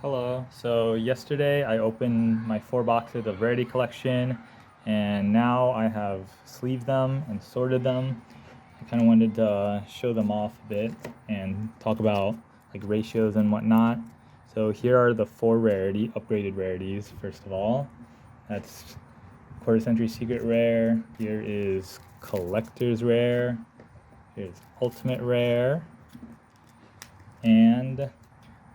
Hello. So yesterday I opened my 4 boxes of Rarity Collection, and now I have sleeved them and sorted them. I kind of wanted to show them off a bit and talk about like ratios and whatnot. So here are the 4 upgraded rarities. First of all, that's quarter century secret rare. Here is collector's rare. Here's ultimate rare, and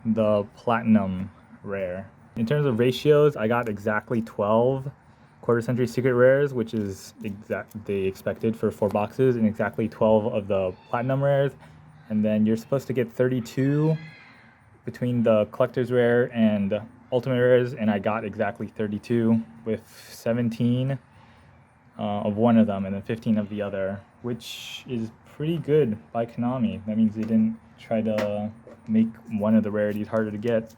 the platinum rare. In terms of ratios, I got exactly 12 quarter century secret rares, which is the expected for 4 boxes, and exactly 12 of the platinum rares. And then you're supposed to get 32 between the collector's rare and ultimate rares, and I got exactly 32 with 17 of one of them and then 15 of the other, which is pretty good by Konami. That means they didn't try to make one of the rarities harder to get.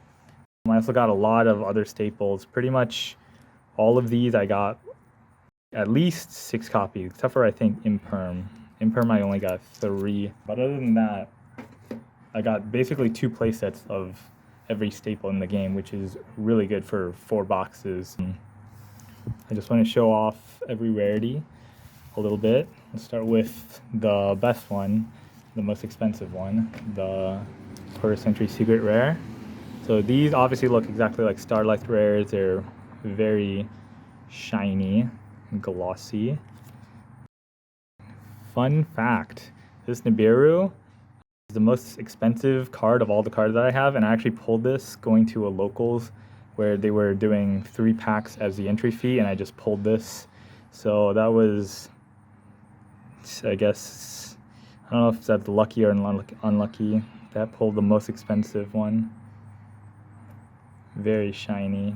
I also got a lot of other staples. Pretty much all of these I got at least 6 copies, except for I think Imperm. Imperm I only got 3. But other than that, I got basically 2 playsets of every staple in the game, which is really good for 4 boxes. I just want to show off every rarity a little bit. Let's start with the best one, the most expensive one, the quarter century secret rare. So these obviously look exactly like Starlight rares. They're very shiny and glossy. Fun fact, this Nibiru is the most expensive card of all the cards that I have, and I actually pulled this going to a locals where they were doing 3 packs as the entry fee, and I just pulled this. So that was, I guess, I don't know if that's lucky or unlucky. That pulled the most expensive one. Very shiny.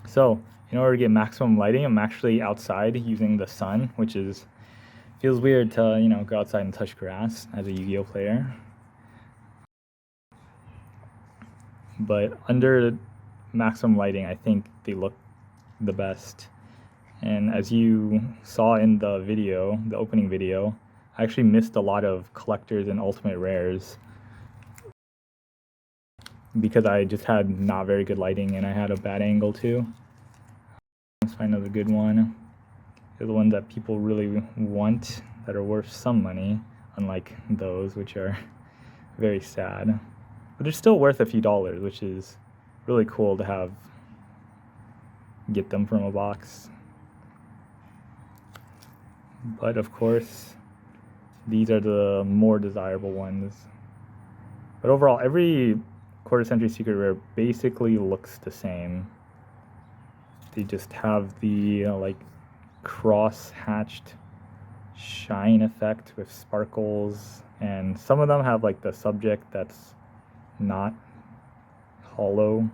So in order to get maximum lighting, I'm actually outside using the sun, which feels weird to go outside and touch grass as a Yu-Gi-Oh player. But under maximum lighting, I think they look the best. And as you saw in the video, the opening video, I actually missed a lot of collectors and ultimate rares because I just had not very good lighting and I had a bad angle too. Let's find another good one. They're the ones that people really want, that are worth some money, unlike those, which are very sad. But they're still worth a few dollars, which is really cool to get them from a box. But of course, these are the more desirable ones. But overall, every quarter century secret rare basically looks the same. They just have the like cross-hatched shine effect with sparkles, and some of them have like the subject that's not hollow.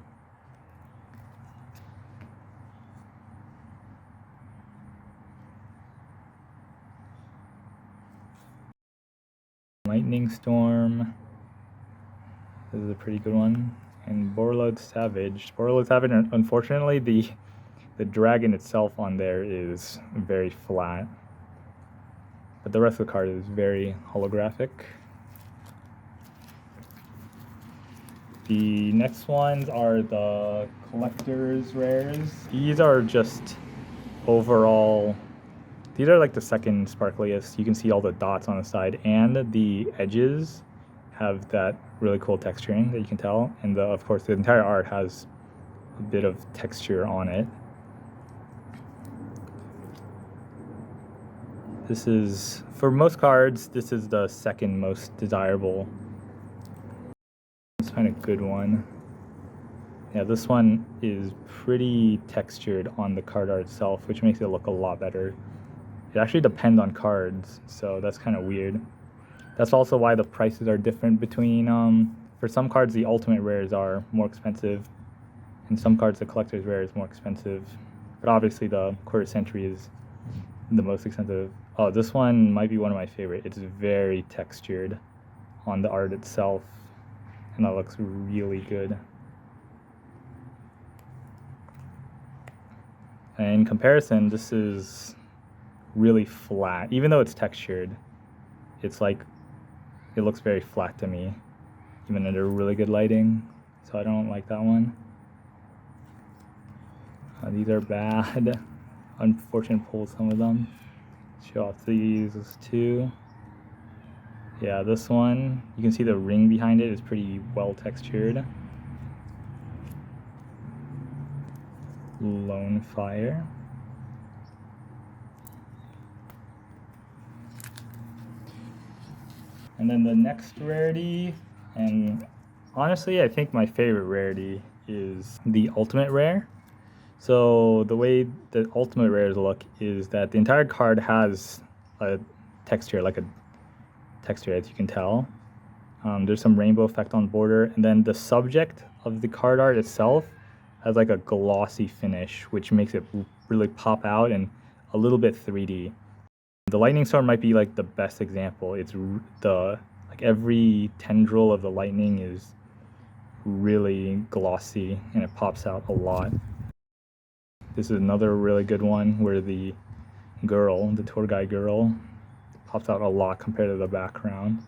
Lightning Storm. This is a pretty good one. And Borreload Savage. Borreload Savage, unfortunately, the dragon itself on there is very flat. But the rest of the card is very holographic. The next ones are the collector's rares. These are just overall, these are like the second sparkliest. You can see all the dots on the side, and the edges have that really cool texturing that you can tell. And of course, the entire art has a bit of texture on it. This is, for most cards, this is the second most desirable. Let's find a good one. Yeah, this one is pretty textured on the card art itself, which makes it look a lot better. It actually depends on cards, so that's kind of weird. That's also why the prices are different between, for some cards the ultimate rares are more expensive, and some cards the collector's rare is more expensive. But obviously the quarter century is the most expensive. Oh, this one might be one of my favorite. It's very textured on the art itself, and that looks really good. And in comparison, this is really flat. Even though it's textured, it's like, it looks very flat to me. even under really good lighting, so I don't like that one. These are bad. Unfortunate pull, some of them. Show off these too. Yeah, this one, you can see the ring behind it is pretty well textured. Lone Fire. And then the next rarity, and honestly I think my favorite rarity is the Ultimate Rare. So the way the Ultimate Rares look is that the entire card has a texture, like a texture, as you can tell. There's some rainbow effect on border, and then the subject of the card art itself has like a glossy finish, which makes it really pop out and a little bit 3D. The lightning storm might be like the best example. It's like every tendril of the lightning is really glossy and it pops out a lot. This is another really good one where the girl, the tour guide girl, pops out a lot compared to the background.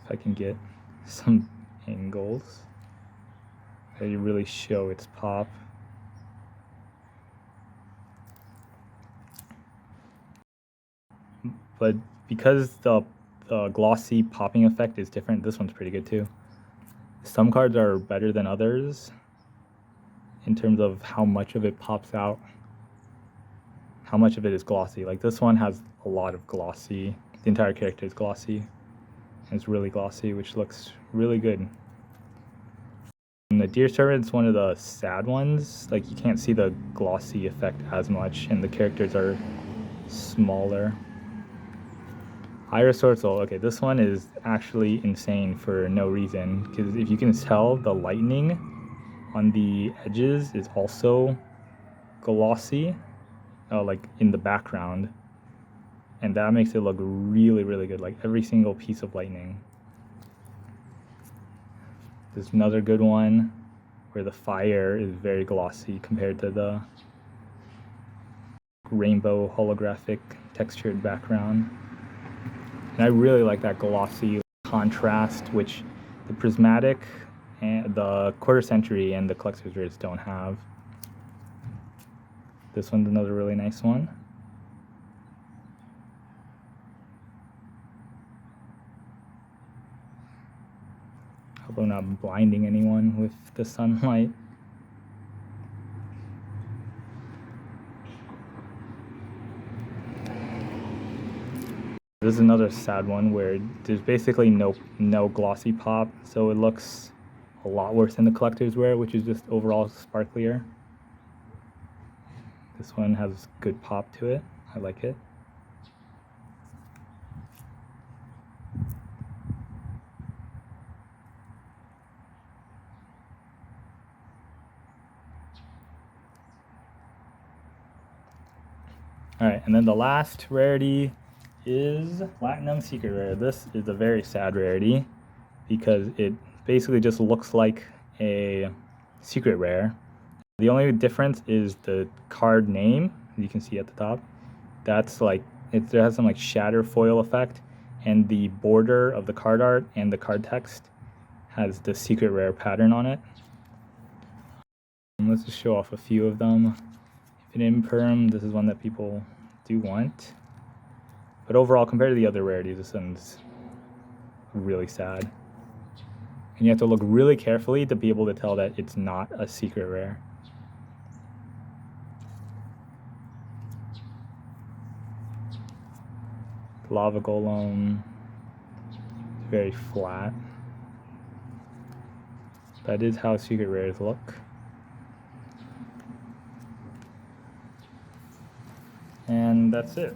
If I can get some angles, they really show its pop. But because the glossy popping effect is different, this one's pretty good too. Some cards are better than others in terms of how much of it pops out, how much of it is glossy. Like this one has a lot of glossy. The entire character is glossy. And it's really glossy, which looks really good. And the Deer Servant's one of the sad ones. Like you can't see the glossy effect as much, and the characters are smaller. Iris Sorcel, okay, this one is actually insane for no reason, because if you can tell, the lightning on the edges is also glossy, like in the background, and that makes it look really, really good, like every single piece of lightning. There's another good one where the fire is very glossy compared to the rainbow holographic textured background. And I really like that glossy contrast, which the prismatic and the quarter century and the collector's rares don't have. This one's another really nice one. Hope I'm not blinding anyone with the sunlight. This is another sad one where there's basically no glossy pop, so it looks a lot worse than the collector's rare, which is just overall sparklier. This one has good pop to it. I like it. Alright, and then the last rarity is Platinum Secret Rare. This is a very sad rarity because it basically just looks like a secret rare. The only difference is the card name, you can see at the top. That's like, it has some like shatter foil effect, and the border of the card art and the card text has the secret rare pattern on it. And let's just show off a few of them. If an imperm, this is one that people do want. But overall, compared to the other rarities, this one's really sad. And you have to look really carefully to be able to tell that it's not a secret rare. Lava Golem, very flat. That is how secret rares look. And that's it.